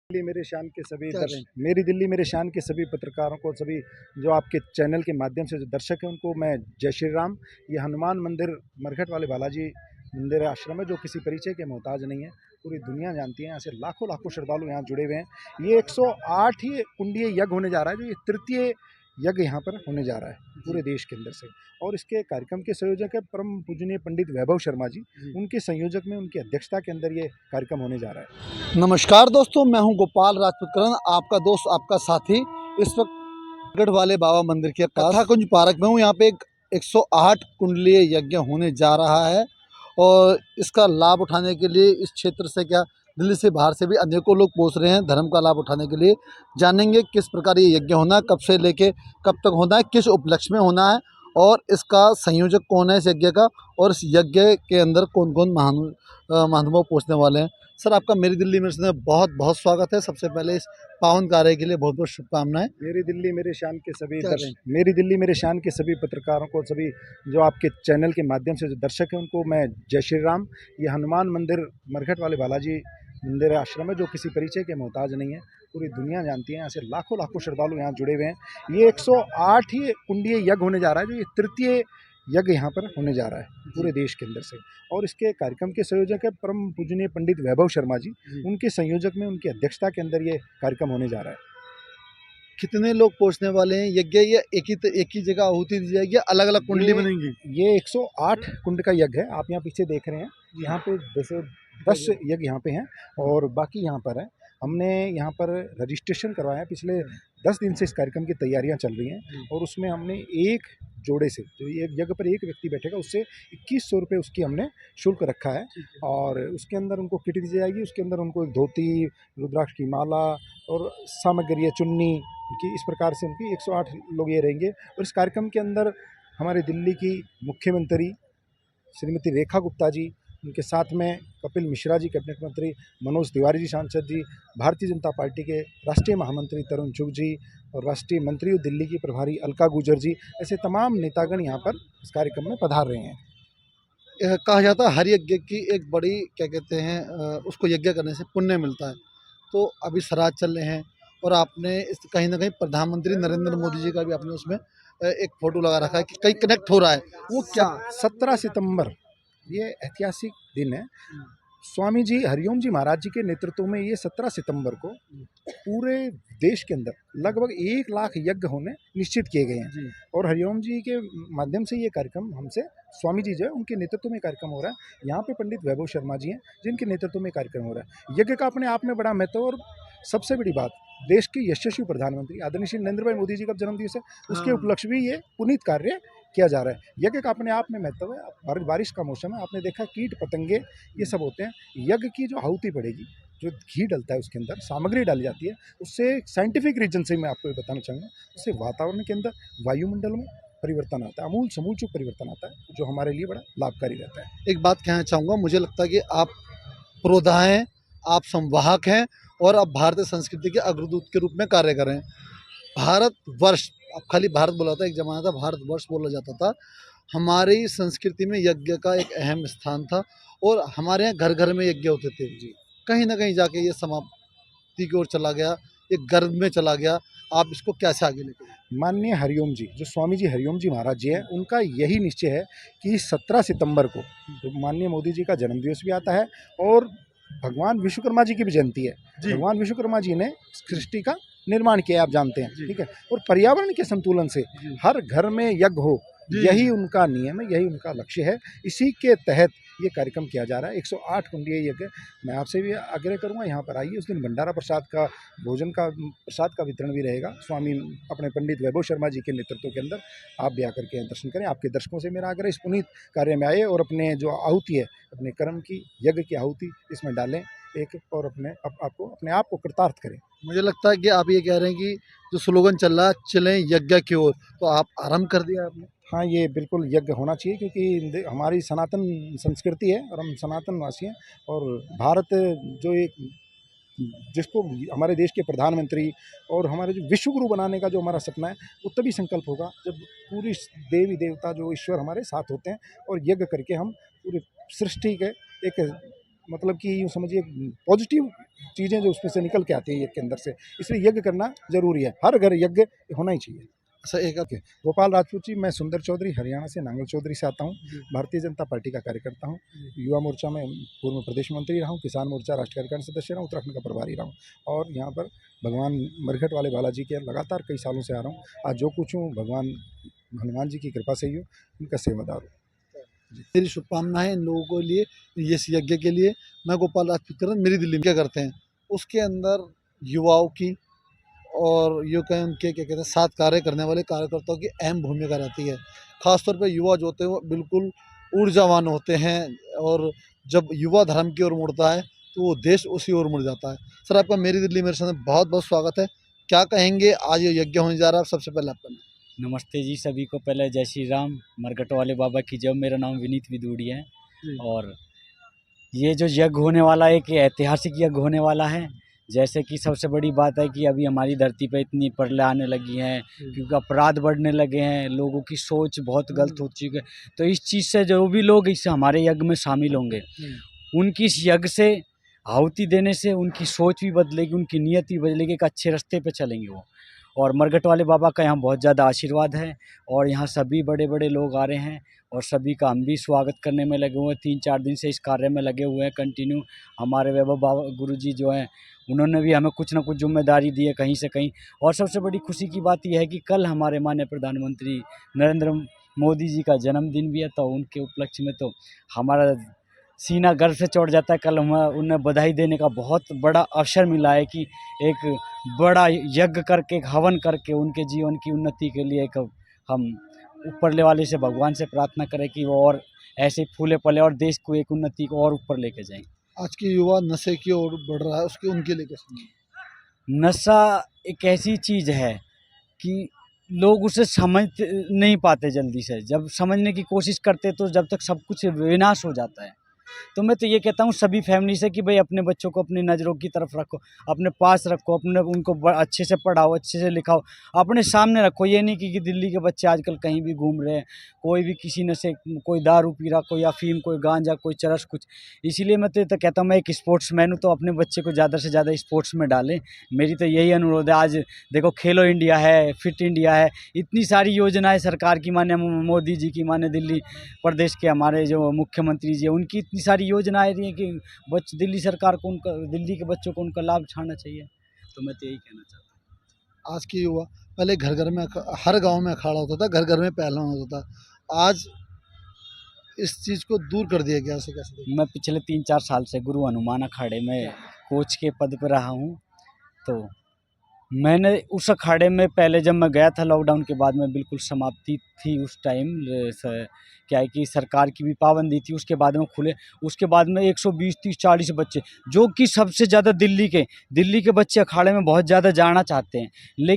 दिल्ली मेरे शान के सभी क्या रहे? मेरी दिल्ली मेरे शान के सभी पत्रकारों को, सभी जो आपके चैनल के माध्यम से जो दर्शक हैं, उनको मैं जय श्री राम। ये हनुमान मंदिर मरघट वाले बालाजी मंदिर आश्रम है, जो किसी परिचय के मोहताज नहीं है। पूरी दुनिया जानती है, यहाँ से लाखों लाखों श्रद्धालु यहाँ जुड़े हुए हैं। ये 108 ही कुंडीय यज्ञ होने जा रहा है, जो ये तृतीय यज्ञ यहाँ पर होने जा रहा है पूरे देश के अंदर से। और इसके कार्यक्रम के संयोजक है परम पूजनीय पंडित वैभव शर्मा जी। उनके संयोजक में, उनकी अध्यक्षता के अंदर ये कार्यक्रम होने जा रहा है। नमस्कार दोस्तों, मैं हूं गोपाल राजपूतकरण, आपका दोस्त, आपका साथी। इस वक्त गढ़ वाले बाबा मंदिर के कथा कुंज पार्क में हूं। यहाँ पे एक 108 कुंडलीय यज्ञ होने जा रहा है और इसका लाभ उठाने के लिए इस क्षेत्र से, क्या दिल्ली से बाहर से भी अनेकों लोग पहुंच रहे हैं धर्म का लाभ उठाने के लिए। जानेंगे किस प्रकार ये यज्ञ होना है, कब से लेके कब तक होना है, किस उपलक्ष्य में होना है और इसका संयोजक कौन है इस यज्ञ का, और इस यज्ञ के अंदर कौन कौन महानुभाव पहुँचने वाले हैं। सर, आपका मेरी दिल्ली में बहुत बहुत स्वागत है। सबसे पहले इस पावन कार्य के लिए बहुत बहुत शुभकामनाएं। मेरी दिल्ली मेरे शान के सभी क्या रहे? मेरी दिल्ली मेरे शान के सभी पत्रकारों को, सभी जो आपके चैनल के माध्यम से जो दर्शक हैं, उनको मैं जय श्री राम। ये हनुमान मंदिर मरघट वाले बालाजी मंदिर आश्रम है, जो किसी परिचय के मोहताज नहीं है। पूरी दुनिया जानती है, यहाँ से लाखों लाखों श्रद्धालु यहाँ जुड़े हुए हैं। ये 108 ही कुंडीय यज्ञ होने जा रहा है, जो ये तृतीय यज्ञ यहाँ पर होने जा रहा है पूरे देश के अंदर से। और इसके कार्यक्रम के संयोजक है परम पूजनीय पंडित वैभव शर्मा जी। उनके संयोजक में, उनकी अध्यक्षता के अंदर ये कार्यक्रम होने जा रहा है। कितने लोग पहुंचने वाले हैं? यज्ञ ये एक ही जगह आहुति दी जाएगी, अलग अलग कुंडली बनेंगी? ये 108 कुंड का यज्ञ है। आप यहाँ पीछे देख रहे हैं, यहाँ पे जैसे 10 यज्ञ यहाँ पे हैं और बाकी यहाँ पर है। हमने यहाँ पर रजिस्ट्रेशन करवाया है। पिछले 10 दिन से इस कार्यक्रम की तैयारियाँ चल रही हैं और उसमें हमने एक जोड़े से, जो एक जगह पर एक व्यक्ति बैठेगा, उससे 2100 रुपये उसकी हमने शुल्क रखा है। और उसके अंदर उनको किट दी जाएगी। उसके अंदर उनको एक धोती, रुद्राक्ष की माला और सामग्री, चुन्नी की, इस प्रकार से उनकी 108 लोग ये रहेंगे। और इस कार्यक्रम के अंदर हमारे दिल्ली की मुख्यमंत्री श्रीमती रेखा गुप्ता जी, उनके साथ में कपिल मिश्रा जी कैबिनेट मंत्री, मनोज तिवारी जी सांसद जी, भारतीय जनता पार्टी के राष्ट्रीय महामंत्री तरुण चुग जी और राष्ट्रीय मंत्री दिल्ली की प्रभारी अलका गुजर जी, ऐसे तमाम नेतागण यहाँ पर इस कार्यक्रम में पधार रहे हैं। कहा जाता है हर यज्ञ की एक बड़ी, क्या कहते हैं, उसको यज्ञ करने से पुण्य मिलता है। तो अभी श्राद्ध चल रहे हैं और आपने इस कहीं ना कहीं प्रधानमंत्री नरेंद्र मोदी जी का भी आपने उसमें एक फोटो लगा रखा है कि कहीं कनेक्ट हो रहा है। वो क्या? 17 सितंबर ये ऐतिहासिक दिन है। स्वामी जी हरिओम जी महाराज जी के नेतृत्व में ये 17 सितंबर को पूरे देश के अंदर लगभग 1 लाख यज्ञ होने निश्चित किए गए हैं। और हरिओम जी के माध्यम से ये कार्यक्रम हमसे, स्वामी जी जो है उनके नेतृत्व में कार्यक्रम हो रहा है। यहाँ पे पंडित वैभव शर्मा जी हैं, जिनके नेतृत्व में कार्यक्रम हो रहा है। यज्ञ का अपने आप में बड़ा महत्व। और सबसे बड़ी बात, देश के यशस्वी प्रधानमंत्री आदरणीय श्री नरेंद्र भाई मोदी जी का जन्मदिवस है, उसके उपलक्ष्य भी ये पुनीत कार्य किया जा रहा है। यज्ञ का अपने आप में महत्व है। बारिश का मौसम है, आपने देखा कीट पतंगे ये सब होते हैं। यज्ञ की जो आहुति पड़ेगी, जो घी डलता है उसके अंदर सामग्री डाली जाती है, उससे साइंटिफिक रीजन से मैं आपको ये बताना चाहूँगा, उससे वातावरण के अंदर, वायुमंडल में परिवर्तन आता है, आमूल समूल परिवर्तन आता है, जो हमारे लिए बड़ा लाभकारी रहता है। एक बात कहना चाहूँगा, मुझे लगता है कि आप पुरोधा हैं, आप संवाहक हैं और आप भारतीय संस्कृति के अग्रदूत के रूप में कार्य कर रहे हैं। भारतवर्ष, अब खाली भारत बोला था, एक जमाना था भारतवर्ष बोला जाता था। हमारी संस्कृति में यज्ञ का एक अहम स्थान था और हमारे यहाँ घर घर में यज्ञ होते थे। कहीं ना कहीं जाके ये समाप्ति की ओर चला गया, ये गर्भ में चला गया। आप इसको कैसे आगे लेकर? माननीय हरिओम जी, जो स्वामी जी हरिओम जी महाराज जी हैं, उनका यही निश्चय है कि 17 सितंबर को तो माननीय मोदी जी का जन्मदिवस भी आता है और भगवान विश्वकर्मा जी की भी जयंती है। भगवान विश्वकर्मा जी ने सृष्टि का निर्माण किया, आप जानते हैं, ठीक है। और पर्यावरण के संतुलन से हर घर में यज्ञ हो, यही उनका नियम है, यही उनका लक्ष्य है। इसी के तहत ये कार्यक्रम किया जा रहा है, 108 कुंडीय यज्ञ। मैं आपसे भी आग्रह करूंगा, यहाँ पर आइए। उस दिन भंडारा प्रसाद का, भोजन का, प्रसाद का वितरण भी रहेगा, स्वामी अपने पंडित वैभव शर्मा जी के नेतृत्व के अंदर। आप भी आकर के दर्शन करें। आपके दर्शकों से मेरा आग्रह, इस पुनीत कार्य में आए और अपने जो आहुति है, अपने कर्म की, यज्ञ की आहुति इसमें डालें एक, और अपने आप को कृतार्थ करें। मुझे लगता है कि आप ये कह रहे हैं कि जो स्लोगन चल रहा है, चलें यज्ञ की ओर, तो आप आरंभ कर दिया आपने। हाँ, ये बिल्कुल यज्ञ होना चाहिए, क्योंकि हमारी सनातन संस्कृति है और हम सनातनवासी हैं। और भारत जो एक, जिसको हमारे देश के प्रधानमंत्री और हमारे जो विश्वगुरु बनाने का जो हमारा सपना है, वो तभी संकल्प होगा जब पूरी देवी देवता, जो ईश्वर हमारे साथ होते हैं और यज्ञ करके हम पूरी सृष्टि के एक मतलब कि यूँ समझिए पॉजिटिव चीज़ें जो उसमें से निकल के आती है यज्ञ के अंदर से, इसलिए यज्ञ करना ज़रूरी है, हर घर यज्ञ होना ही चाहिए। अच्छा एक ओके, गोपाल राजपूत जी, मैं सुंदर चौधरी हरियाणा से नांगल चौधरी से आता हूँ, भारतीय जनता पार्टी का कार्यकर्ता हूँ, युवा मोर्चा में पूर्व प्रदेश मंत्री रहा हूँ, किसान मोर्चा राष्ट्रीय कार्यकारिणी सदस्य रहा हूँ, उत्तराखंड का प्रभारी रहा हूँ और यहाँ पर भगवान मरघट वाले बालाजी के लगातार कई सालों से आ रहा हूँ। आज जो कुछ हूँ भगवान हनुमान जी की कृपा से ही हूँ, इनका सेवादार हूँ। मेरी शुभकामनाएं इन लोगों के लिए, इस यज्ञ के लिए। मैं गोपाल राजपूत मेरी दिल्ली में क्या करते हैं उसके अंदर युवाओं की और यूँ कहें उनके क्या कहते हैं साथ कार्य करने वाले कार्यकर्ताओं की अहम भूमिका रहती है। ख़ासतौर पे युवा जो होते हैं वो बिल्कुल ऊर्जावान होते हैं और जब युवा धर्म की ओर मुड़ता है तो वो देश उसी ओर मुड़ जाता है। सर आपका मेरी दिल्ली मेरे साथ बहुत बहुत स्वागत है। क्या कहेंगे आज ये यज्ञ होने जा रहा है, सबसे पहले आपका नाम? नमस्ते जी सभी को। पहले जय श्री राम, मरघट वाले बाबा की जय। मेरा नाम विनीत विदुड़ी है और ये जो यज्ञ होने वाला है एक ऐतिहासिक यज्ञ होने वाला है। जैसे कि सबसे बड़ी बात है कि अभी हमारी धरती पे इतनी प्रलय आने लगी हैं क्योंकि अपराध बढ़ने लगे हैं, लोगों की सोच बहुत गलत हो चुकी है। तो इस चीज़ से जो भी लोग इस हमारे यज्ञ में शामिल होंगे उनकी इस यज्ञ से आहुति देने से उनकी सोच भी बदलेगी, उनकी नीयत भी बदलेगी, एक अच्छे रास्ते पे चलेंगे वो। और मरघट वाले बाबा का यहाँ बहुत ज़्यादा आशीर्वाद है और यहाँ सभी बड़े बड़े लोग आ रहे हैं और सभी का हम भी स्वागत करने में लगे हुए हैं। 3-4 दिन से इस कार्य में लगे हुए हैं कंटिन्यू। हमारे वैभव बाबा गुरुजी जो हैं उन्होंने भी हमें कुछ ना कुछ जिम्मेदारी दी है कहीं से कहीं। और सबसे बड़ी खुशी की बात यह है कि कल हमारे माननीय प्रधानमंत्री नरेंद्र मोदी जी का जन्मदिन भी है, तो उनके उपलक्ष्य में तो हमारा सीना गर्व से चढ़ जाता है। कल हमें उन्हें बधाई देने का बहुत बड़ा अवसर मिला है कि एक बड़ा यज्ञ करके, एक हवन करके उनके जीवन की उन्नति के लिए एक हम ऊपर वाले से भगवान से प्रार्थना करें कि वो और ऐसे फूले फले और देश को एक उन्नति को और ऊपर लेके जाएं। आज की युवा नशे की ओर बढ़ रहा है, उसके उनके लिए कैसे? नशा एक ऐसी चीज़ है कि लोग उसे समझ नहीं पाते जल्दी से। जब समझने की कोशिश करते तो जब तक सब कुछ विनाश हो जाता है। तो मैं तो ये कहता हूँ सभी फैमिली से कि भाई अपने बच्चों को अपनी नज़रों की तरफ रखो, अपने पास रखो, अपने उनको अच्छे से पढ़ाओ, अच्छे से लिखाओ, अपने सामने रखो। ये नहीं कि दिल्ली के बच्चे आजकल कहीं भी घूम रहे हैं, कोई भी किसी नशे, कोई दारू पी रहा, कोई अफीम, कोई गांजा, कोई चरस कुछ। इसीलिए मैं तो कहता हूँ मैं एक स्पोर्ट्समैन हूँ तो अपने बच्चे को ज़्यादा से ज़्यादा स्पोर्ट्स में डालें। मेरी तो यही अनुरोध है। आज देखो खेलो इंडिया है, फिट इंडिया है, इतनी सारी योजनाएँ सरकार की, माननीय मोदी जी की, माननीय दिल्ली प्रदेश के हमारे जो मुख्यमंत्री जी हैं उनकी इतनी सारी योजनाएं रही हैं कि दिल्ली सरकार को उनका, दिल्ली के बच्चों को उनका लाभ उठाना चाहिए। तो मैं तो यही कहना चाहता हूँ। आज की युवा पहले घर घर में हर गांव में अखाड़ा होता था, घर घर में पहलवान होता था। आज इस चीज़ को दूर कर दिया गया। ऐसे कैसे देखते हैं? मैं पिछले 3-4 साल से गुरु हनुमान अखाड़े में कोच के पद पर रहा हूँ। तो मैंने उस अखाड़े में पहले जब मैं गया था लॉकडाउन के बाद में बिल्कुल समाप्ति थी उस टाइम। क्या है कि सरकार की भी पाबंदी थी, उसके बाद में खुले। उसके बाद में 120, 30, 40 बच्चे, जो कि सबसे ज़्यादा दिल्ली के बच्चे अखाड़े में बहुत ज़्यादा जाना चाहते हैं, लेकिन